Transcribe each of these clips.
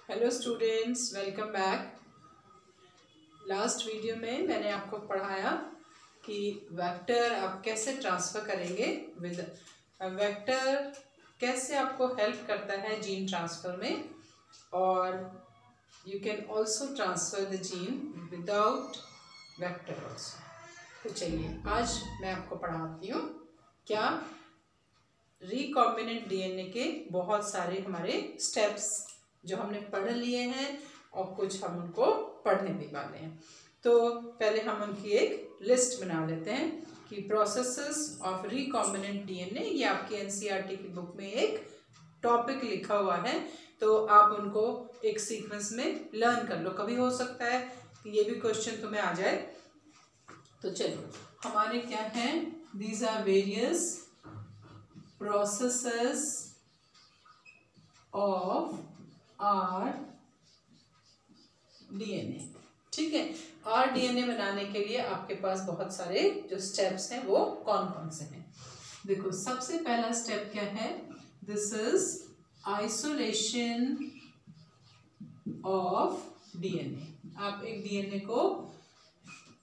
Hello students, welcome back. Last video में मैंने आपको पढ़ाया कि वेक्टर आप कैसे ट्रांसफ़र करेंगे विद वेक्टर, कैसे आपको हेल्प करता है जीन ट्रांसफ़र में, और you can also transfer the gene without vector also. तो चलिए आज मैं आपको पढ़ाती हूँ क्या रिकॉम्बिनेंट डीएनए के बहुत सारे हमारे स्टेप्स जो हमने पढ़ लिए हैं और कुछ हम उनको पढ़ने भी वाले हैं। तो पहले हम उनकी एक लिस्ट बना लेते हैं कि प्रोसेसेस ऑफ रिकॉम्बिनेंट डीएनए, ये आपकी एनसीईआरटी की बुक में एक टॉपिक लिखा हुआ है, तो आप उनको एक सीक्वेंस में लर्न कर लो। कभी हो सकता है कि ये भी क्वेश्चन तुम्हें आ जाए। तो चलो हमारे क्या हैं, these are various processes of R DNA. ठीक है, आर डीएनए बनाने के लिए आपके पास बहुत सारे जो स्टेप्स हैं वो कौन कौन से हैं। देखो, सबसे पहला स्टेप क्या है, this is isolation of DNA. आप एक डीएनए को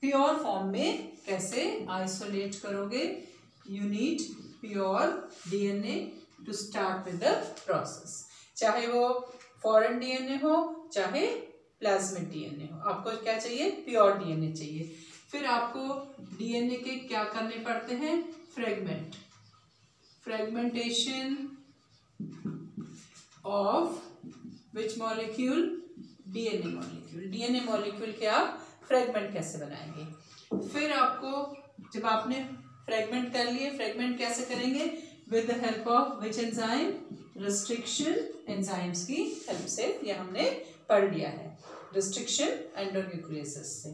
प्योर फॉर्म में कैसे आइसोलेट करोगे। You need pure DNA to start with the process, चाहे वो फॉरेन डीएनए हो चाहे प्लाज्मिड डीएनए हो, आपको क्या चाहिए, प्योर डीएनए चाहिए। फिर आपको डीएनए के क्या करने पड़ते हैं, fragmentation of which molecule, DNA molecule. DNA molecule के आप फ्रेगमेंट कैसे बनाएंगे। फिर आपको जब आपने फ्रेगमेंट कर लिए, फ्रेगमेंट कैसे करेंगे, with the help of which enzyme, restriction enzymes की हेल्प से। ये हमने पढ़ लिया है, रिस्ट्रिक्शन एंडोन्यूक्लियसिस से।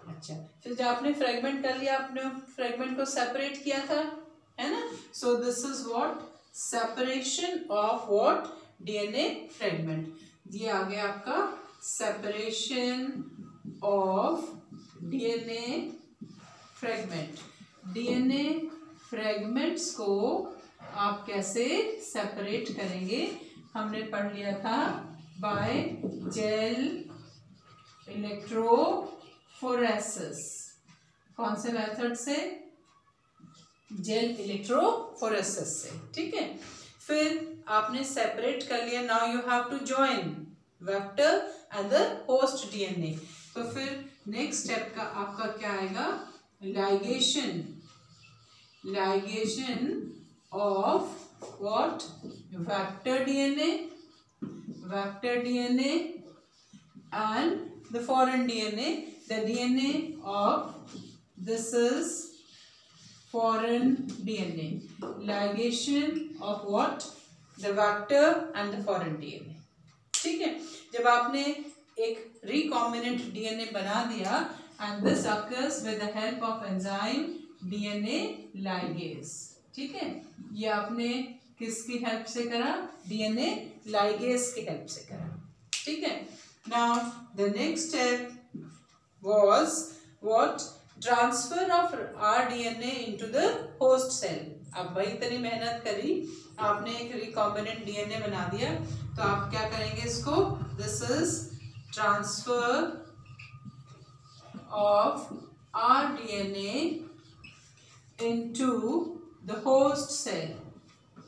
अच्छा, फिर जब आपने फ्रेगमेंट कर लिया, आपने फ्रेगमेंट को सेपरेट किया था, है ना। So this is what, separation of what, DNA fragment. ये आ गया आपका separation of DNA fragment. DNA fragments को आप कैसे सेपरेट करेंगे, हमने पढ़ लिया था बाय जेल इलेक्ट्रोफोरेसिस। कौन से मेथड से, जेल इलेक्ट्रोफोरेसिस से। ठीक है, फिर आपने सेपरेट कर लिया, now you have to join vector and the host DNA. तो फिर नेक्स्ट स्टेप का आपका क्या आएगा, ligation of what, vector DNA and the foreign DNA, the DNA of this is foreign DNA, ligation of what, the vector and the foreign DNA। ठीक है, जब आपने एक recombinant DNA बना दिया, and this occurs with the help of enzyme DNA ligase। ठीक है, ये आपने किसकी हेल्प से करा, DNA ligase की हेल्प से करा। ठीक है, now the next step was what, transfer of rDNA into the host cell। अब भाई इतनी मेहनत करी, आपने एक रिकॉम्बिनेंट डीएनए बना दिया, तो आप क्या करेंगे इसको, this is transfer of rDNA into the host cell।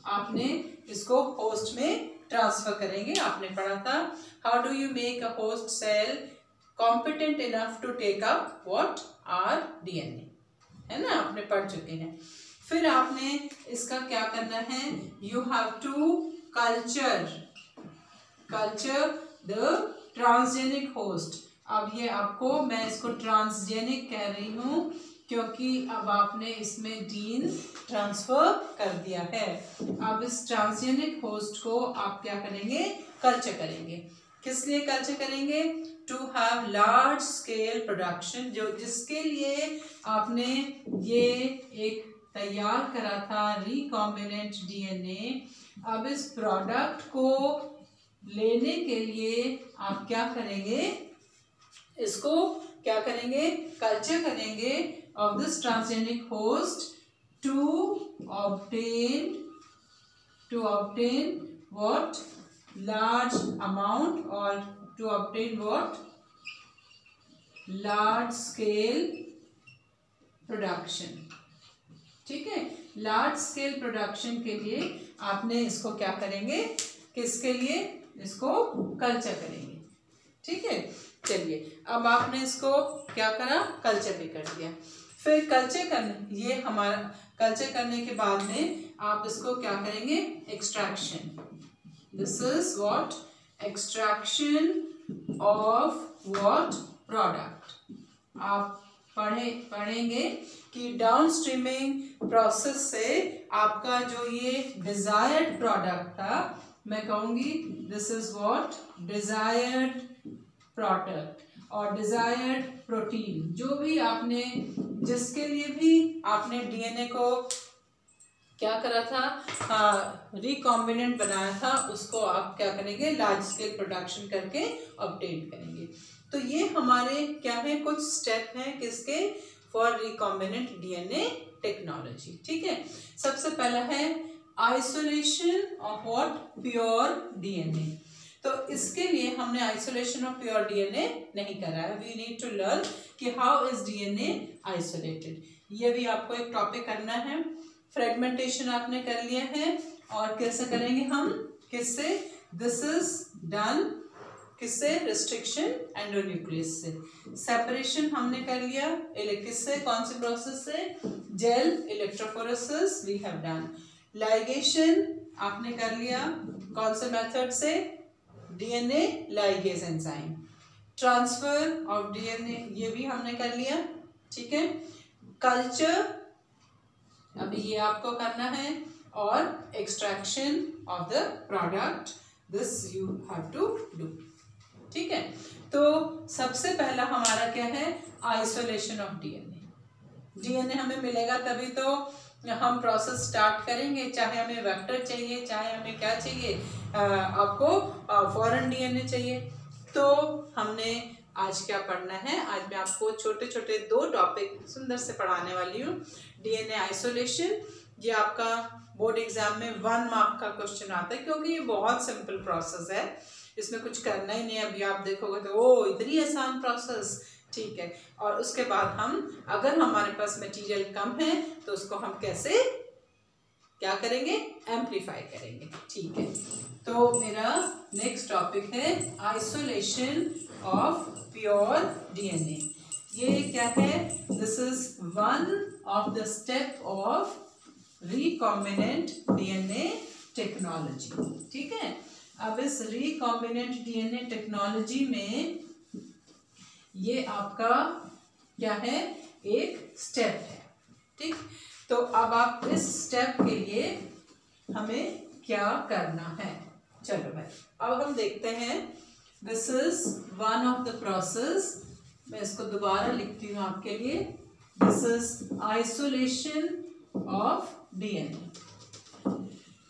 आपने इसको होस्ट में ट्रांसफर करेंगे। आपने पढ़ा था, how do you make a host cell competent enough to take up what, R DNA, है ना, आपने पढ़ चुके हैं। फिर आपने इसका क्या करना है, you have to culture the transgenic host. अब ये आपको, मैं इसको ट्रांसजेनिक कह रही हूँ क्योंकि अब आपने इसमें जीन ट्रांसफर कर दिया है। अब इस ट्रांसजेनिक होस्ट को आप क्या करेंगे, कल्चर करेंगे। किस लिए कल्चर करेंगे, to have large scale production, जो जिसके लिए आपने ये एक तैयार करा था रिकॉम्बिनेंट डीएनए। अब इस प्रोडक्ट को लेने के लिए आप क्या करेंगे, इसको क्या करेंगे, कल्चर करेंगे of this transgenic host to obtain what, large amount or to obtain what? Large scale production. ठीक है, लार्ज स्केल प्रोडक्शन के लिए आपने इसको क्या करेंगे, किसके लिए इसको कल्चर करेंगे। ठीक है, चलिए अब आपने इसको क्या करा, कल्चर भी कर दिया। फिर कल्चर करने, ये हमारा कल्चर करने के बाद में आप इसको क्या करेंगे, extraction. This is what, extraction of what, product. आप पढ़ेंगे कि डाउन स्ट्रीमिंग प्रोसेस से आपका जो ये डिजायर्ड प्रोडक्ट था, मैं कहूँगी this is what, desired product और डिजायर्ड प्रोटीन। जो भी आपने, जिसके लिए भी आपने डीएनए को क्या करा था, रिकॉम्बिनेंट बनाया था, उसको आप क्या करेंगे, लार्ज स्केल प्रोडक्शन करके ऑब्टेन करेंगे। तो ये हमारे क्या है, कुछ स्टेप हैं किसके, फॉर रिकॉम्बिनेंट डीएनए टेक्नोलॉजी। ठीक है, सबसे पहला है isolation of what, pure DNA. तो इसके लिए हमने आइसोलेशन ऑफ प्योर डीएनए नहीं करा है। वी नीड टू लर्न कि हाउ इज डीएनए आइसोलेटेड। ये भी आपको एक टॉपिक करना है। फ्रेगमेंटेशन आपने कर लिया है, और कैसे करेंगे हम, किससे, दिस इज डन किससे, रिस्ट्रिक्शन एंडोन्यूक्लियस से। सेपरेशन हमने कर लिया, किससे, कौन से प्रोसेस से, gel electrophoresis we have done. Ligation आपने कर लिया, कौन से मेथड से, DNA ligase enzyme. Transfer of DNA, ये भी हमने कर लिया। ठीक है, कल्चर अभी ये आपको करना है, और extraction of the product, this you have to do. ठीक है, तो सबसे पहला हमारा क्या है, आइसोलेशन ऑफ डीएनए। डीएनए हमें मिलेगा तभी तो हम प्रोसेस स्टार्ट करेंगे, चाहे हमें वेक्टर चाहिए, चाहे हमें क्या चाहिए, आपको फॉरेन डीएनए चाहिए। तो हमने आज क्या पढ़ना है, आज मैं आपको छोटे छोटे 2 टॉपिक सुंदर से पढ़ाने वाली हूँ। डीएनए आइसोलेशन, ये आपका बोर्ड एग्जाम में 1 मार्क का क्वेश्चन आता है, क्योंकि ये बहुत सिंपल प्रोसेस है, इसमें कुछ करना ही नहीं है। अभी आप देखोगे तो ओ इतनी आसान प्रोसेस। ठीक है, और उसके बाद हम, अगर हमारे पास मटेरियल कम है तो उसको हम कैसे क्या करेंगे, एम्पलीफाई करेंगे। ठीक है, तो मेरा नेक्स्ट टॉपिक है आइसोलेशन ऑफ प्योर डीएनए। ये क्या है, this is one of the step of recombinant DNA technology. ठीक है, अब इस रिकॉम्बिनेंट डीएनए टेक्नोलॉजी में ये आपका क्या है, एक स्टेप है। ठीक, तो अब आप इस स्टेप के लिए हमें क्या करना है, चलो भाई अब हम देखते हैं। This is one of the process, मैं इसको दोबारा लिखती हूँ आपके लिए। This is isolation of DNA.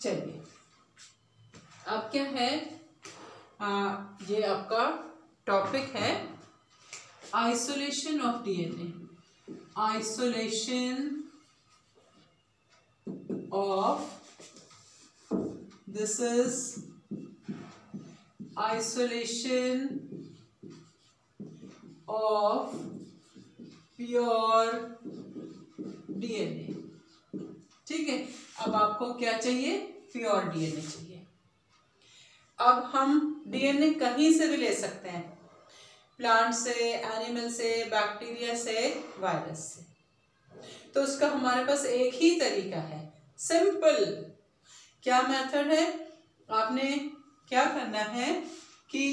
चलिए अब क्या है, ये आपका टॉपिक है isolation of DNA. Isolation of, this is isolation of pure DNA. ठीक है, अब आपको क्या चाहिए, प्योर डीएनए चाहिए। अब हम डीएनए कहीं से भी ले सकते हैं, प्लांट से, एनिमल से, बैक्टीरिया से, वायरस से। तो उसका हमारे पास एक ही तरीका है, सिंपल। क्या मेथड है, आपने क्या करना है कि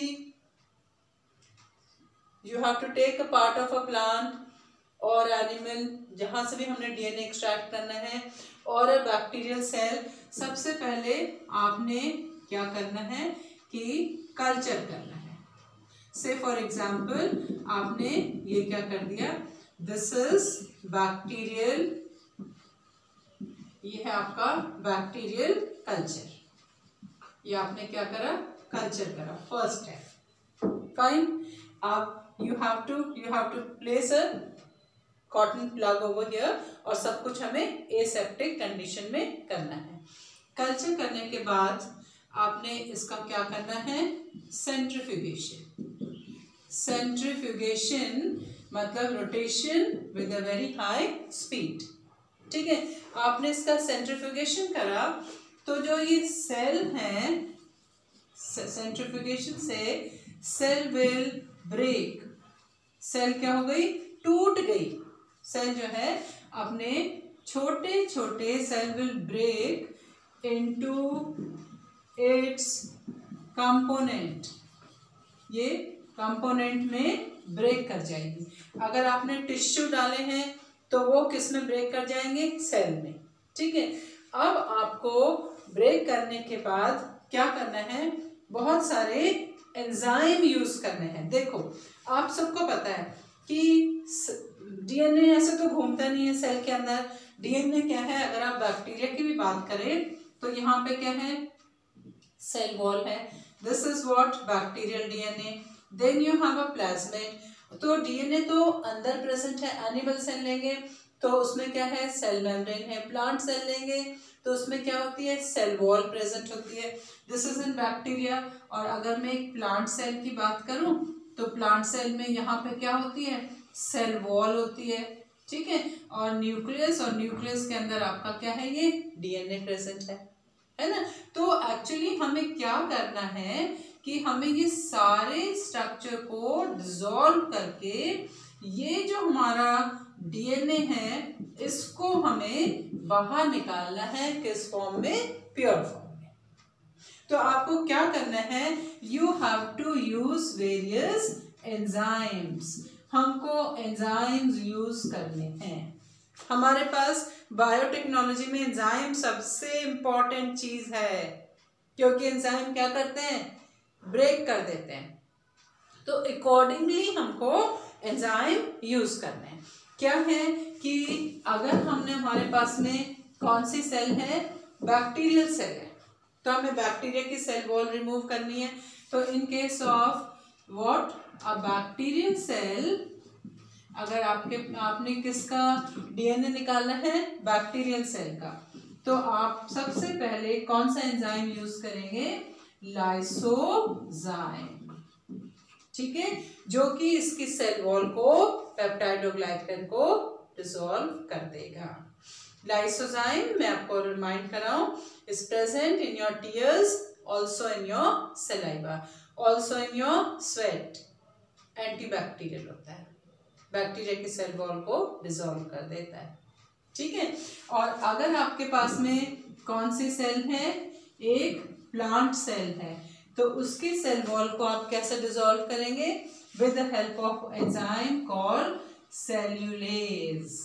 you have to take a part of a plant और एनिमल, जहां से भी हमने डीएनए एक्सट्रैक्ट करना है, और अ बैक्टीरियल सेल। सबसे पहले आपने क्या करना है कि कल्चर करना है। से फॉर एग्जाम्पल आपने ये क्या कर दिया, दिस इज बैक्टीरियल, ये है आपका बैक्टीरियल कल्चर। ये आपने क्या करा, कल्चर करा, फर्स्ट है, फाइन। आप you have to place a cotton plug over here, और सब कुछ हमें एसेप्टिक कंडीशन में करना है। कल्चर करने के बाद आपने इसका क्या करना है, सेंट्रीफ्यूगेशन। सेंट्रीफ्यूगेशन मतलब rotation with a very high speed. ठीक है, आपने इसका सेंट्रीफ्यूगेशन करा तो जो ये सेल है, सेंट्रीफ्यूगेशन से सेल विल ब्रेक। सेल क्या हो गई, टूट गई। सेल जो है अपने छोटे छोटे cell will break into its component. ये कंपोनेंट में ब्रेक कर जाएगी। अगर आपने टिश्यू डाले हैं तो वो किस में ब्रेक कर जाएंगे, सेल में। ठीक है, अब आपको ब्रेक करने के बाद क्या करना है, बहुत सारे एंजाइम यूज करने हैं। देखो आप सबको पता है कि डीएनए ऐसे तो घूमता नहीं है सेल के अंदर। डीएनए क्या है, अगर आप बैक्टीरिया की भी बात करें तो यहाँ पे क्या है, सेल वॉल है। This is what bacterial DNA. Then you have a plasmid. तो डीएनए तो अंदर प्रेजेंट है। एनिमल सेल लेंगे तो उसमें क्या है, सेल मेम्ब्रेन है। प्लांट सेल लेंगे तो उसमें क्या होती है, सेल वॉल प्रेजेंट होती है। This is in bacteria. और अगर मैं एक प्लांट सेल की बात करूं तो प्लांट सेल में यहाँ पे क्या होती है, सेल वॉल होती है। ठीक है, और न्यूक्लियस, और न्यूक्लियस के अंदर आपका क्या है, ये डीएनए प्रेजेंट है ना। तो एक्चुअली हमें क्या करना है कि हमें ये सारे स्ट्रक्चर को डिसॉल्व करके ये जो हमारा डीएनए है इसको हमें बाहर निकालना है। किस फॉर्म में, प्योर फॉर्म में। तो आपको क्या करना है, you have to use various enzymes. हमको एंजाइम्स यूज करने हैं। हमारे पास बायोटेक्नोलॉजी में एंजाइम सबसे इंपॉर्टेंट चीज है, क्योंकि एंजाइम क्या करते हैं, ब्रेक कर देते हैं। तो अकॉर्डिंगली हमको एंजाइम यूज करने हैं। क्या है कि अगर हमने, हमारे पास में कौन सी सेल है, बैक्टीरियल सेल है, तो हमें बैक्टीरिया की सेल वॉल रिमूव करनी है। तो in case of what, a bacterial cell, अगर आपने किसका डीएनए निकालना है, बैक्टीरियल सेल का, तो आप सबसे पहले कौन सा एंजाइम यूज करेंगे, लाइसोजाइम। ठीक है, जो कि इसकी सेल वॉल को, पेप्टाइडोग्लाइकन को डिसॉल्व कर देगा। लाइसोजाइम, मैं आपको रिमाइंड कराऊं, is present in your tears, also in your saliva, also in your sweat. Antibacterial होता है, बैक्टीरिया की सेल वॉल को डिसॉल्व कर देता है। ठीक है, और अगर आपके पास में कौन सी सेल है, एक प्लांट सेल है, तो उसकी सेल वॉल को आप कैसे डिसॉल्व करेंगे, with the help of enzyme called cellulase.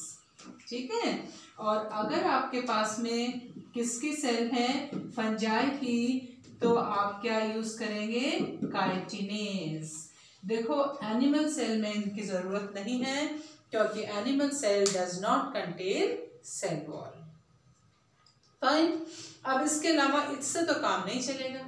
ठीक है, और अगर आपके पास में किसकी सेल है, फंजाई की, तो आप क्या यूज करेंगे, काइटिनेज। देखो एनिमल सेल में इनकी जरूरत नहीं है, क्योंकि animal cell does not contain cell wall. Fine. अब इसके अलावा इससे तो काम नहीं चलेगा।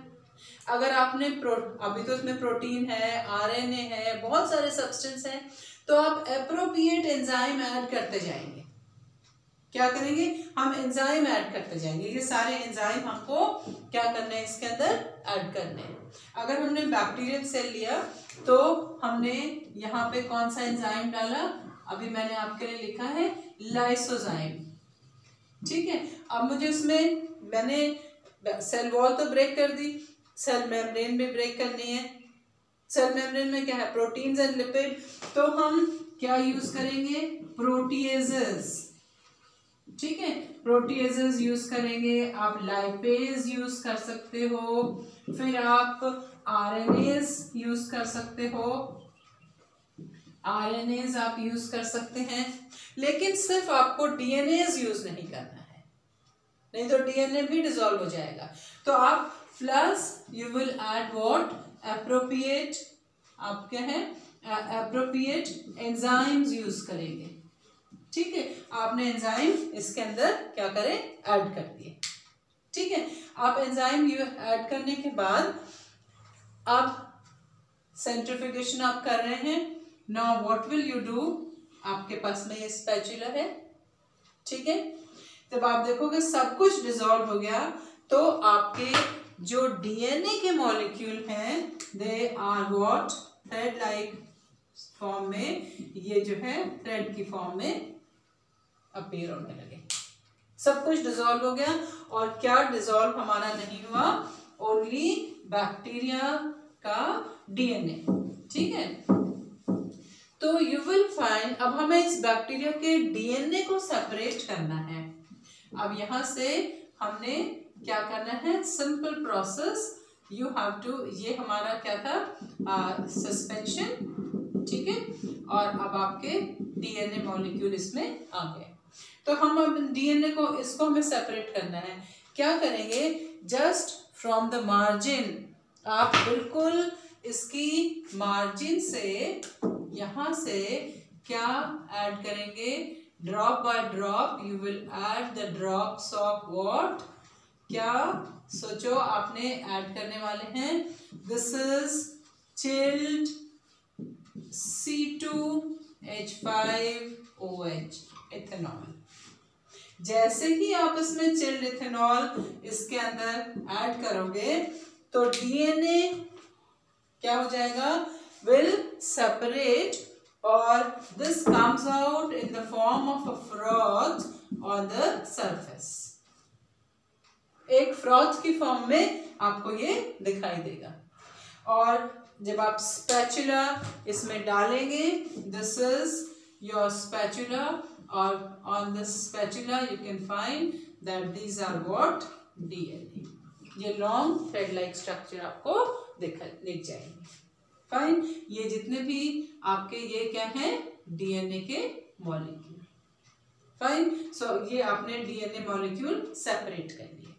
अगर आपने अभी तो इसमें प्रोटीन है, आरएनए है, बहुत सारे सब्सटेंस हैं, तो आप एप्रोप्रिएट एंजाइम ऐड करते जाएंगे। क्या करेंगे, हम एंजाइम ऐड करते जाएंगे। ये सारे एंजाइम हमको क्या करना है, इसके अंदर ऐड करने हैं। अगर हमने बैक्टीरियल सेल लिया तो हमने यहाँ पे कौन सा एंजाइम डाला, अभी मैंने आपके लिए लिखा है लाइसोजाइम। ठीक है, अब मुझे उसमें, मैंने सेल वॉल तो ब्रेक कर दी, सेल मेम्ब्रेन भी ब्रेक करनी है। सेल मेम्ब्रेन में क्या है, प्रोटीन्स एंड लिपिड, तो हम क्या यूज करेंगे, प्रोटीएजेस। ठीक है, प्रोटीएजेस यूज करेंगे। आप लाइपेज यूज कर सकते हो, फिर आप आरएनएज यूज कर सकते हो, आरएनएज आप यूज कर सकते हैं, लेकिन सिर्फ आपको डीएनएज यूज नहीं करना है, नहीं तो डीएनए भी डिसॉल्व हो जाएगा। तो आप plus you will add what, appropriate, आप क्या है, एप्रोप्रिएट एंजाइम्स यूज करेंगे। ठीक है, आपने एंजाइम इसके अंदर क्या करें, ऐड कर दिए। ठीक है, आप एंजाइम ऐड करने के बाद आप सेंट्रीफ्यूगेशन आप कर रहे हैं। Now what will you do, आपके पास में ये स्पैचुला है। ठीक है, जब आप देखोगे सब कुछ डिसॉल्व हो गया, तो आपके जो डीएनए के मॉलिक्यूल हैं they are what, thread like form में, ये जो है थ्रेड की फॉर्म में अपीयर होने लगे। सब कुछ डिसॉल्व हो गया। और क्या डिसॉल्व हमारा नहीं हुआ? ओनली बैक्टीरिया का डीएनए। ठीक है, तो यू विल फाइंड, अब हमें इस बैक्टीरिया के डीएनए को सेपरेट करना है। अब यहां से हमने क्या करना है? Simple process, you have to, ये हमारा क्या था? सस्पेंशन। ठीक है, और अब आपके डीएनए मॉलिक्यूल इसमें आ गए। तो हम अब डीएनए को, इसको हमें सेपरेट करना है। क्या करेंगे? जस्ट फ्रॉम द मार्जिन, आप बिल्कुल इसकी मार्जिन से, यहां से क्या ऐड करेंगे? Drop by drop you will add the drops of what? क्या सोचो आपने ऐड करने वाले हैं? This is chilled C2H5OH ethanol. जैसे ही आप इसमें चिल्ड इथेनॉल इसके अंदर ऐड करोगे तो डीएनए क्या हो जाएगा? विल सेपरेट, और this comes out in the form of a froth on the surface. एक फ्रॉथ की फॉर्म में आपको ये दिखाई देगा। और जब आप स्पैचुला इसमें डालेंगे, दिस इज योर स्पैचुला, और on this spatula you can find that these are what? DNA. ये लॉन्ग थ्रेड लाइक स्ट्रक्चर आपको दिख जाएंगे। फाइन, ये जितने भी आपके ये क्या हैं? डीएनए के मॉलिक्यूल। फाइन, सो ये आपने डीएनए मॉलिक्यूल सेपरेट कर लिए।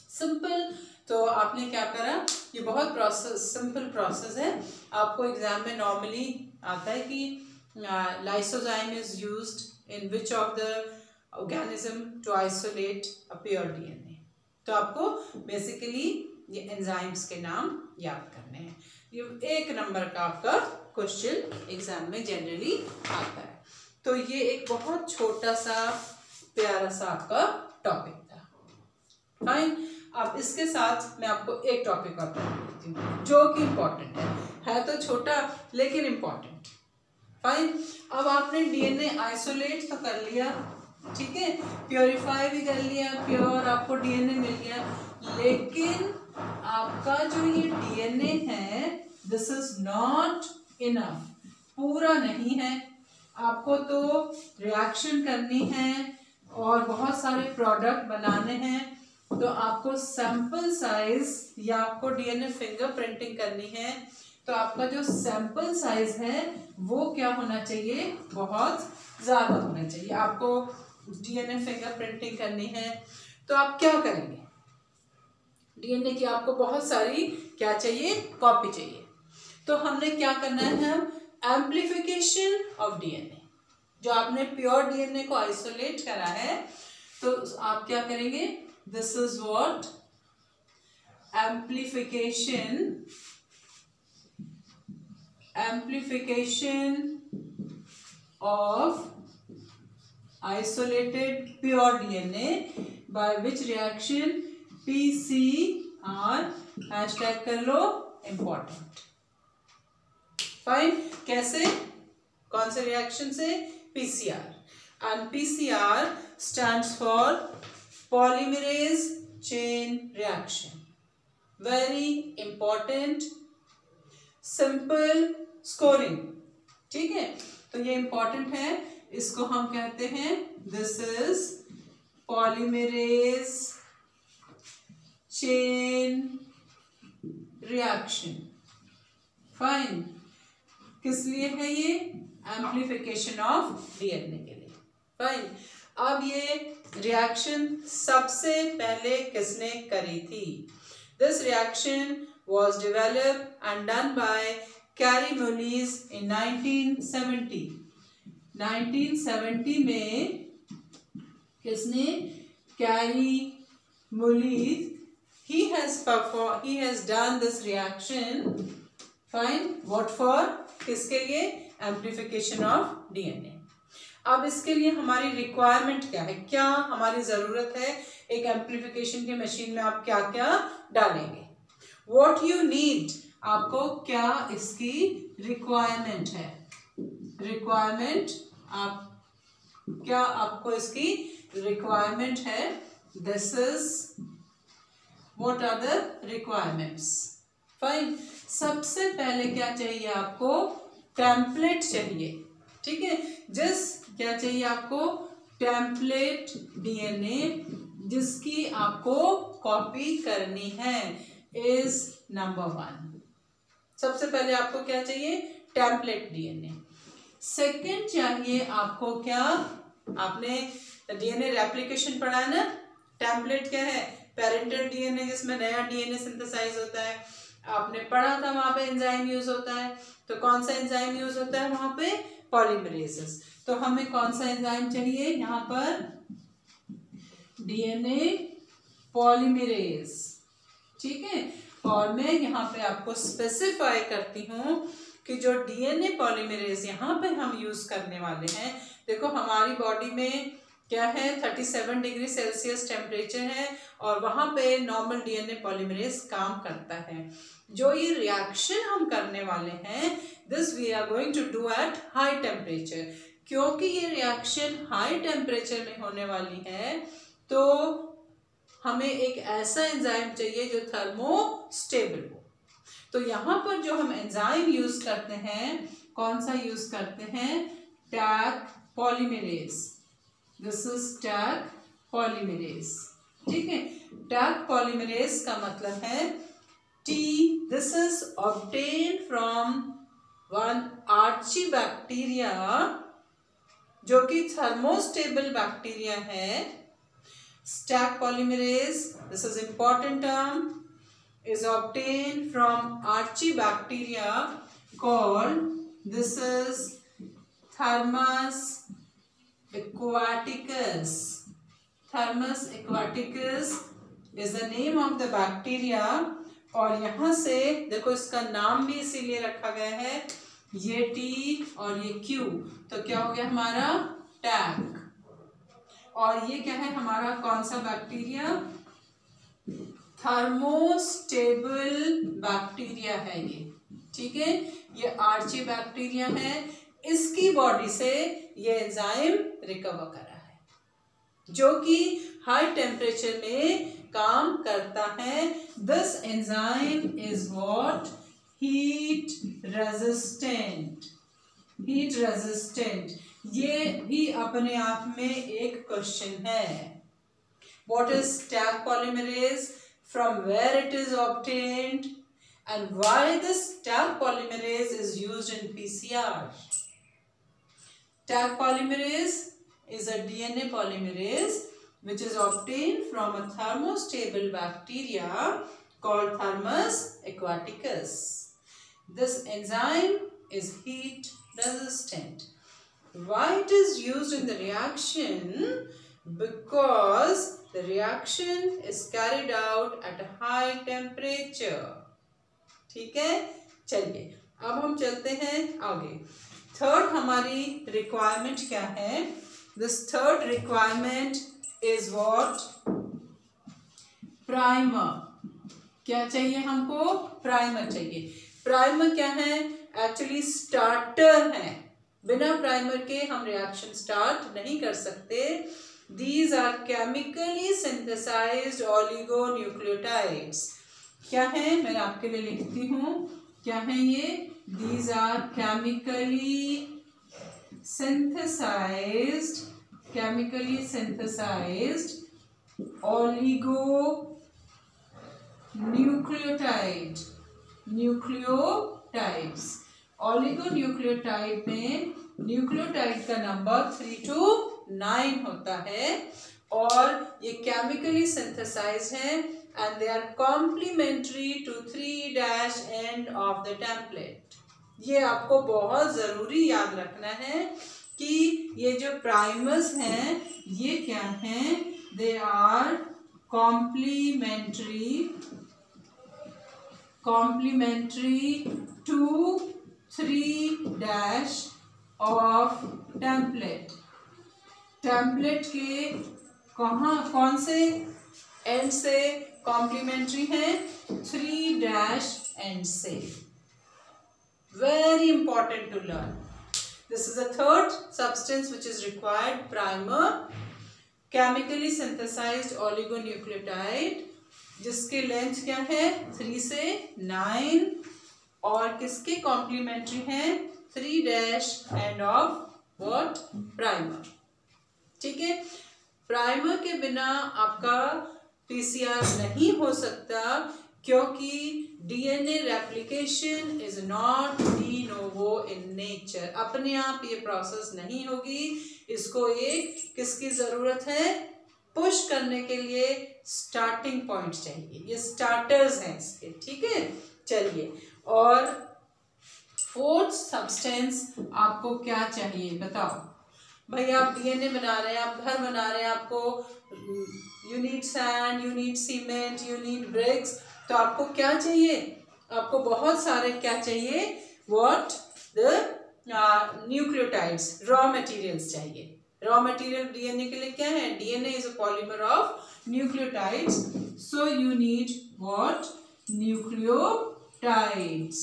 सिंपल। तो आपने क्या करा? ये बहुत सिंपल प्रोसेस है। आपको एग्जाम में नॉर्मली आता है कि lysozyme is used in which of the organism to isolate a pure DNA. तो आपको बेसिकली ये एंजाइम्स के नाम याद करने हैं। ये 1 नंबर का आपका क्वेश्चन एग्जाम में जनरली आता है। तो ये एक बहुत छोटा सा प्यारा सा आपका टॉपिक था। फाइन, अब इसके साथ मैं आपको एक टॉपिक और पढ़ा देती हूँ जो कि इम्पोर्टेंट है तो छोटा लेकिन इम्पोर्टेंट। फाइन, अब आपने डीएनए आइसोलेट तो कर लिया, ठीक है, प्योरीफाई भी कर लिया, प्योर आपको डीएनए मिल गया, लेकिन आपका जो ये डीएनए है दिस इज नॉट इनफ, पूरा नहीं है। आपको तो रिएक्शन करनी है और बहुत सारे प्रोडक्ट बनाने हैं, तो आपको सैंपल साइज या आपको डीएनए फिंगरप्रिंटिंग करनी है, तो आपका जो सैंपल साइज है वो क्या होना चाहिए? बहुत ज़्यादा होना चाहिए। आपको डीएनए फिंगरप्रिंटिंग करनी है तो आप क्या करेंगे? डीएनए की आपको बहुत सारी क्या चाहिए? कॉपी चाहिए। तो हमने क्या करना है? हम एम्प्लीफिकेशन ऑफ डीएनए, जो आपने प्योर डीएनए को आइसोलेट करा है, तो आप क्या करेंगे? This is what? Amplification of isolated pure DNA, by which reaction? PCR, hashtag कर लो important। फाइन, कैसे? कौन से रिएक्शन से? PCR, and PCR stands for polymerase chain reaction। very important, simple scoring, ठीक है, तो ये इंपॉर्टेंट है, इसको हम कहते हैं this is polymerase chain reaction. Fine, किस लिए है ये? एम्प्लीफिकेशन ऑफ डीएनए के लिए। फाइन, अब ये रिएक्शन सबसे पहले किसने करी थी? This reaction was developed and done by Kary Mullis in 1970। 1970 में किसने? Kary Mullis, he has done this reaction। Fine, what for? किसके लिए? Amplification of DNA। अब इसके लिए हमारी रिक्वायरमेंट क्या है? क्या हमारी ज़रूरत है एक एम्प्लीफिकेशन की मशीन में आप क्या क्या डालेंगे। व्हाट यू नीड, आपको क्या इसकी रिक्वायरमेंट है, रिक्वायरमेंट आप क्या आपको इसकी रिक्वायरमेंट है, this is what are the requirements. Fine, सबसे पहले क्या चाहिए आपको, टेम्पलेट चाहिए, ठीक है। क्या चाहिए आपको, टेम्पलेट डीएनए जिसकी आपको कॉपी करनी है इज नंबर 1। सबसे पहले आपको क्या चाहिए, टेम्पलेट डीएनए। सेकंड चाहिए आपको क्या, आपने डीएनए रेप्लिकेशन पढ़ा है ना, टेम्पलेट क्या है, पेरेंटल डीएनए जिसमें नया डीएनए सिंथेसाइज होता है, आपने पढ़ा था वहां पे एंजाइम यूज होता है। तो कौन सा एंजाइम यूज होता है वहां पे, पॉलीमरेसेस। तो हमें कौन सा एंजाइम चाहिए यहाँ पर, डीएनए पॉलीमरेज, ठीक है। और मैं यहाँ पे आपको स्पेसिफाई करती हूँ कि जो डीएनए पॉलीमरेज यहाँ पे हम यूज करने वाले हैं, देखो हमारी बॉडी में क्या है, 37 डिग्री सेल्सियस टेम्परेचर है और वहां पे नॉर्मल डीएनए पॉलीमरेज काम करता है। जो ये रिएक्शन हम करने वाले हैं, this we are going to do at high temperature. क्योंकि ये रिएक्शन हाई टेम्परेचर में होने वाली है, तो हमें एक ऐसा एंजाइम चाहिए जो थर्मोस्टेबल हो। तो यहाँ पर जो हम एंजाइम यूज करते हैं, कौन सा यूज करते हैं, tag polymerase. This is Taq polymerase, ठीक है। टैग पॉलीमरेज का मतलब है T, this is obtained from one आर्चीबैक्टीरिया जो कि थर्मोस्टेबल बैक्टीरिया है। Stag polymerase, this is important term, is obtained from archibacteria called, this is Thermus aquaticus. Thermus aquaticus is the name of the bacteria। और यहाँ से देखो इसका नाम भी इसीलिए रखा गया है, ये T और ये Q, तो क्या हो गया हमारा टैग। और ये क्या है हमारा, कौन सा बैक्टीरिया, थर्मोस्टेबल बैक्टीरिया है ये, ठीक है। ये आर्ची बैक्टीरिया है, इसकी बॉडी से ये एंजाइम रिकवर करा है जो कि हाई टेम्परेचर में काम करता है। This enzyme is what, heat resistant. Heat resistant, ये भी अपने आप में एक क्वेश्चन है। What is Taq polymerase, from where it is obtained, and why this Taq polymerase is used in PCR. Taq polymerase is a DNA polymerase which is obtained from a thermostable bacteria called Thermus aquaticus. This enzyme is heat resistant. Why it is used in the reaction? Because the reaction is carried out at a high temperature. ठीक है, चलिए अब हम चलते हैं आगे। Third हमारी requirement क्या है? This third requirement is what? Primer. क्या चाहिए हमको? प्राइमर चाहिए। प्राइमर क्या है? एक्चुअली स्टार्टर है। बिना प्राइमर के हम रिएक्शन स्टार्ट नहीं कर सकते। These are chemically synthesized oligonucleotides. क्या है? मैं आपके लिए लिखती हूँ। क्या है ये? These are chemically synthesized nucleotides। oligonucleotide में न्यूक्लियोटाइड का नंबर 3 to 9 होता है और ये केमिकली सिंथेसाइज्ड है and they are complementary to 3' end of the template। ये आपको बहुत जरूरी याद रखना है कि ये जो प्राइमर्स हैं ये क्या हैं? They are complementary to 3' of template. Template के कौन से एंड से कॉम्प्लीमेंट्री है 3 डैश एंड से. Very important to learn. This is the third substance which is required. Primer, chemically synthesized oligonucleotide, जिसके लेंथ क्या है 3 से 9 और किसके कॉम्प्लीमेंट्री है 3 dash end of what primer. ठीक है, प्राइमर के बिना आपका पीसीआर नहीं हो सकता क्योंकि DNA replication is not de novo in nature. अपने आप ये प्रोसेस नहीं होगी, इसको एक किसकी जरूरत है, पुश करने के लिए स्टार्टिंग पॉइंट चाहिए. ये स्टार्टर्स हैं इसके. ठीक है, चलिए. और फोर्थ सब्सटेंस आपको क्या चाहिए बताओ भाई. आप डीएनए बना रहे हैं, आप घर बना रहे हैं, आपको you need sand, you need cement, you need bricks. तो आपको क्या चाहिए, आपको बहुत सारे क्या चाहिए, what the nucleotides, raw materials चाहिए. रॉ मटेरियल डीएनए के लिए क्या है, DNA is a polymer of nucleotides. So you need what, nucleotides.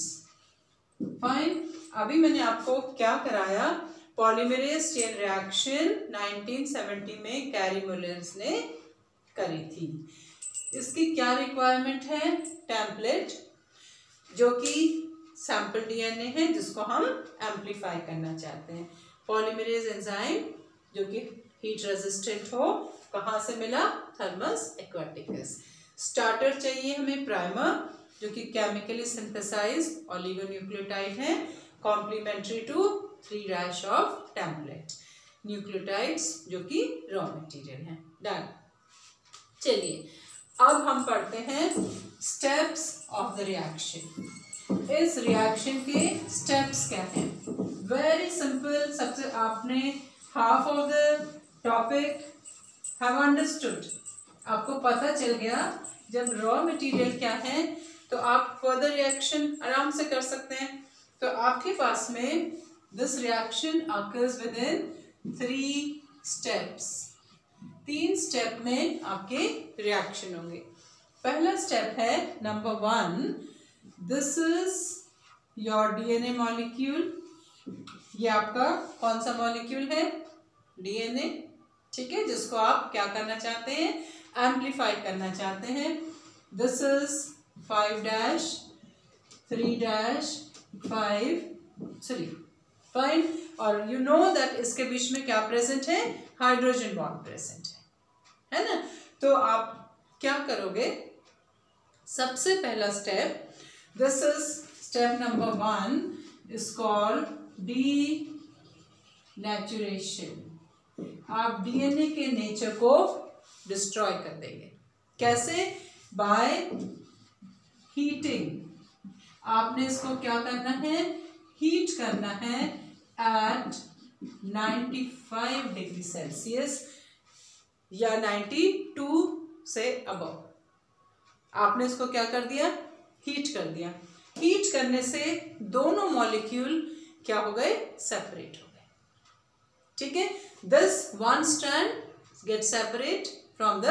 Fine. अभी मैंने आपको क्या कराया, पॉलीमरेज चेन रिएक्शन 1970 में कैरी मुलर्स ने करी थी. इसकी क्या रिक्वायरमेंट है, टेम्पलेट जो कि सैंपल डीएनए है जिसको हम एम्पलीफाई करना चाहते हैं. पॉलीमरेज एंजाइम जो कि हीट रेजिस्टेंट हो, कहाँ से मिला, थर्मस एक्वाटिकस. स्टार्टर चाहिए हमें प्राइमर जो कि केमिकली सिंथेसाइज्ड ओलिगोन्यूक्लियोटाइड है, complementary to 3 dash of template. Nucleotides जो कि रॉ मटेरियल है. डन. चलिए अब हम पढ़ते हैं स्टेप्स ऑफ द रिएक्शन. इस रिएक्शन के स्टेप्स क्या हैं, वेरी सिंपल. सबसे आपने half of the topic have understood. आपको पता चल गया जब रॉ मटेरियल क्या है तो आप फर्दर रिएक्शन आराम से कर सकते हैं. तो आपके पास में this reaction occurs with in 3 steps. 3 step में आपके रिएक्शन होंगे. पहला स्टेप है number 1, this is your DNA molecule. ये आपका कौन सा मॉलिक्यूल है, डीएनए. ठीक है, जिसको आप क्या करना चाहते हैं, एम्पलीफाई करना चाहते हैं. This is 5 dash 3 dash 5 3. Fine. और यू नो दैट इसके बीच में क्या प्रेजेंट है, हाइड्रोजन बॉन्ड प्रेजेंट है ना. तो आप क्या करोगे, सबसे पहला step, this is step number 1 is called denaturation. आप डीएनए के नेचर को डिस्ट्रॉय कर देंगे. कैसे, बाय हीटिंग. आपने इसको क्या करना है, हीट करना है एट 95 डिग्री सेल्सियस या 92 से अबव. आपने इसको क्या कर दिया, हीट कर दिया. हीट करने से दोनों मॉलिक्यूल क्या हो गए, सेपरेट हो गए. ठीक है, this one strand gate separate from the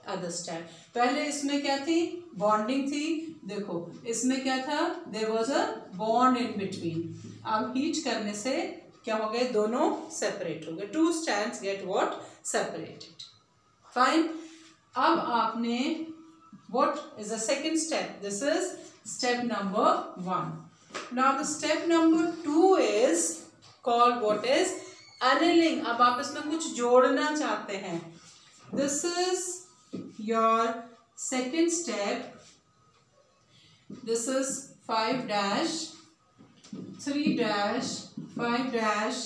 other strand. पहले इसमें क्या थी, बॉन्डिंग थी. देखो इसमें क्या था, there was a bond in between. अब हीट करने से क्या हो गए, दोनों सेपरेट हो गए. 2 strands get what, separated. Fine. अब आपने what is the second step, this is step number 1. now the step number 2 is called what is annealing. अब आप इसमें कुछ जोड़ना चाहते हैं. this is your second step. this is 5 dash 3 dash 5 dash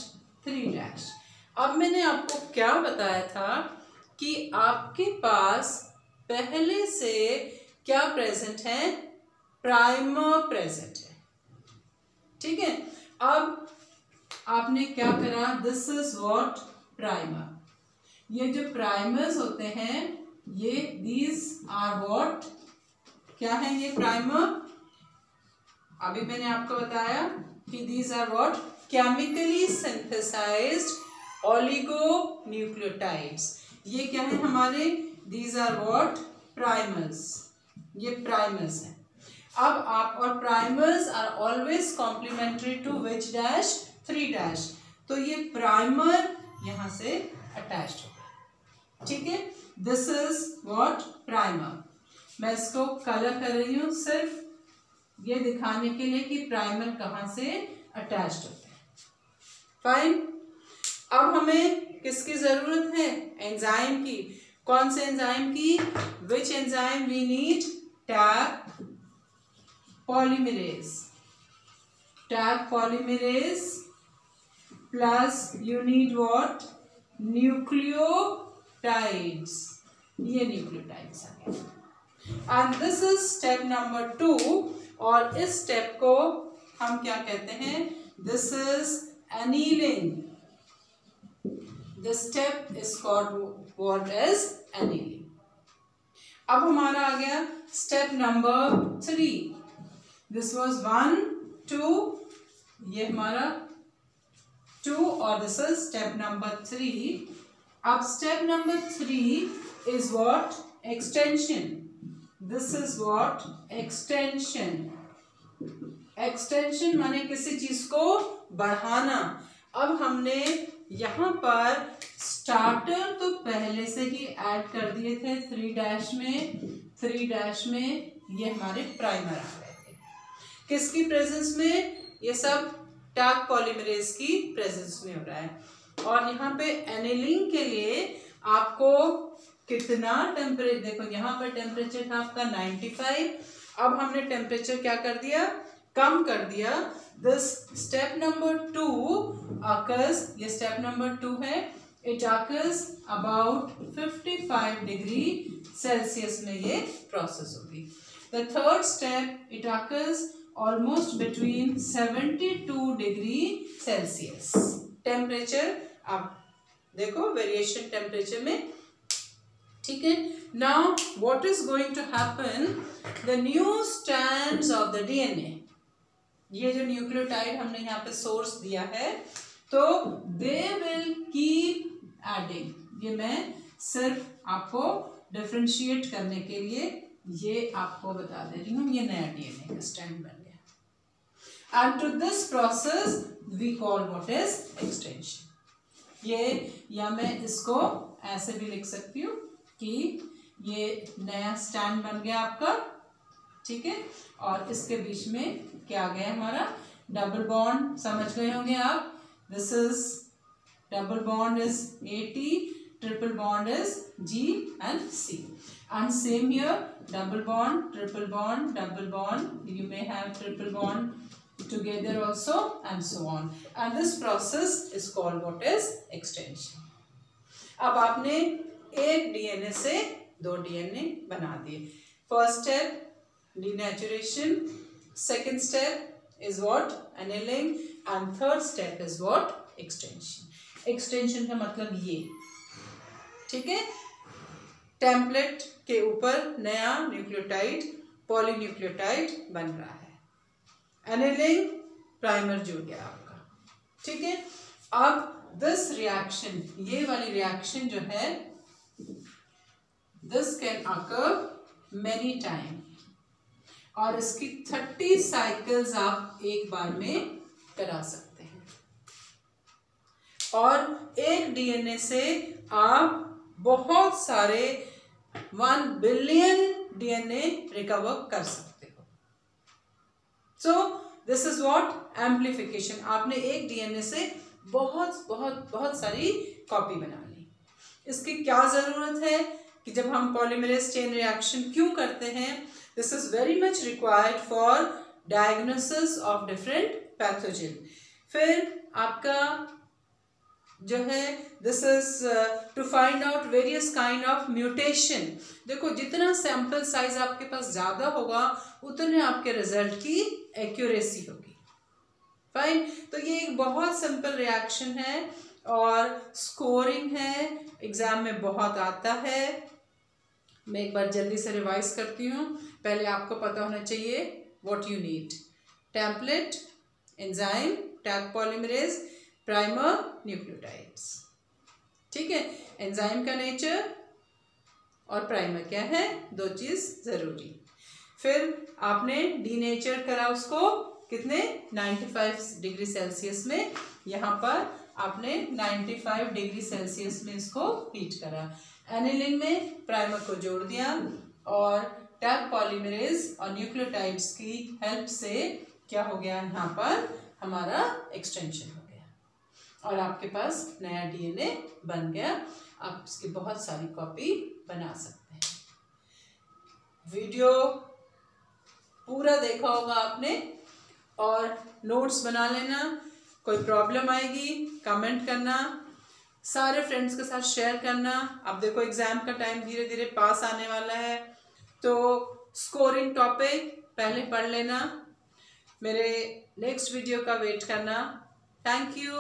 3 dash. अब मैंने आपको क्या बताया था कि आपके पास पहले से क्या प्रेजेंट है, प्राइमर प्रेजेंट है. ठीक है, अब आपने क्या करा, दिस इज व्हाट, प्राइमर. ये जो प्राइमर्स होते हैं ये दीज आर व्हाट, क्या है ये प्राइमर. अभी मैंने आपको बताया कि these are what, chemically synthesised oligonucleotides. ये क्या है हमारे, these are what, प्राइमर्स, ये प्राइमर्स हैं। अब आप, और primers are always complementary to which dash, 3 तो ये प्राइमर यहां से अटैच्ड होगा, ठीक है। This is what, primer. मैं इसको कलर कर रही हूं सिर्फ ये दिखाने के लिए कि प्राइमर कहां से अटैच्ड होते हैं। फाइन। अब हमें किसकी जरूरत है, एंजाइम की। कौन से एंजाइम की, which enzyme we need, Taq polymerase, Taq polymerase plus you need what, nucleotides, ये न्यूक्लियोटाइड्स आ गए। And this is step number 2, और इस स्टेप को हम क्या कहते हैं, this is annealing. This step is called what is annealing. अब हमारा आ गया स्टेप नंबर 3। दिस वाज 1 2, ये हमारा 2, और दिस इज स्टेप नंबर 3। अब step number 3 is what, extension. This is what, extension. Extension माने किसी चीज को बढ़ाना। अब हमने यहाँ पर स्टार्टर तो पहले से ही ऐड कर दिए थे 3 में, 3 में ये हमारे प्राइमर आ गए थे। किसकी प्रेजेंस में, ये सब टैग पॉलीमरेज की प्रेजेंस में हो रहा है। और यहाँ पे एनीलिंग के लिए आपको कितना टेम्परेचर, देखो यहाँ पर टेम्परेचर था आपका 95, अब हमने टेम्परेचर क्या कर दिया, कम कर दिया। दिस स्टेप नंबर 2 occurs, ये स्टेप नंबर 2 है, it occurs about 55 degree Celsius में ये प्रोसेस होगी। The third step, it occurs almost between 72 degree Celsius. Temperature आप देखो वेरिएशन टेम्परेचर में, ठीक है। Now what is going to happen, the new strands of the DNA, ये जो न्यूक्लियोटाइड हमने यहाँ पे सोर्स दिया है, तो दे विल कीप एडिंग। ये मैं सिर्फ आपको डिफरेंशिएट करने के लिए ये आपको बता दे रही हूँ, ये नया डीएनए का स्ट्रैंड बन गया। And to this process we call what is extension. ये, या मैं इसको ऐसे भी लिख सकती हूँ कि ये नया स्टैंड बन गया आपका, ठीक है। और इसके बीच में क्या आ गया हमारा, डबल बॉन्ड, समझ गए होंगे आप। This is double bond is AT, triple bond is G and C, and same here, double bond, triple bond, double bond, you may have triple bond together also, and so on, and this process is called what is extension. अब आपने एक DNA से 2 DNA बना दिए। First step denaturation, second step is what, annealing, and third step is what, extension. Extension का मतलब ये, ठीक है, टेम्पलेट के ऊपर नया न्यूक्लियोटाइड, पॉलीन्यूक्लियोटाइड बन रहा है। एनीलिंग, प्राइमर जुड़ गया आपका, ठीक है। अब दिस रिएक्शन, ये वाली रिएक्शन जो है, this can occur many time, और इसकी 30 साइकिल्स आप एक बार में करा सकते हैं। और एक डीएनए से आप बहुत सारे 1 बिलियन डीएनए रिकवर कर सकते हो। So this is what, amplification. आपने एक डीएनए से बहुत बहुत बहुत सारी कॉपी बना ली। इसकी क्या जरूरत है कि जब हम पॉलीमरेज चेन रिएक्शन क्यों करते हैं, this is very much required for diagnosis of different pathogen. फिर आपका जो है, this is to find out various kind of mutation. देखो जितना सैंपल साइज आपके पास ज्यादा होगा उतने आपके रिजल्ट की एक्यूरेसी होगी। फाइन, तो ये एक बहुत सिंपल रिएक्शन है और स्कोरिंग है, एग्जाम में बहुत आता है। मैं एक बार जल्दी से रिवाइज करती हूँ। पहले आपको पता होना चाहिए what you need, template, enzyme, tag polymerase, primer, nucleotides, ठीक है। एंजाइम का नेचर और प्राइमर क्या है, 2 चीज़ ज़रूरी। फिर आपने डीनेचर करा उसको कितने 95 डिग्री सेल्सियस में, यहाँ पर आपने 95 डिग्री सेल्सियस में इसको हीट करा। एनिलिन में प्राइमर को जोड़ दिया और टैग पॉलीमरेज और न्यूक्लियोटाइड्स की हेल्प से क्या हो गया, यहाँ पर हमारा एक्सटेंशन हो गया और आपके पास नया डीएनए बन गया। आप इसकी बहुत सारी कॉपी बना सकते हैं। वीडियो पूरा देखा होगा आपने और नोट्स बना लेना। कोई प्रॉब्लम आएगी कमेंट करना, सारे फ्रेंड्स के साथ शेयर करना। अब देखो एग्ज़ाम का टाइम धीरे धीरे पास आने वाला है, तो स्कोरिंग टॉपिक पहले पढ़ लेना। मेरे नेक्स्ट वीडियो का वेट करना। Thank you.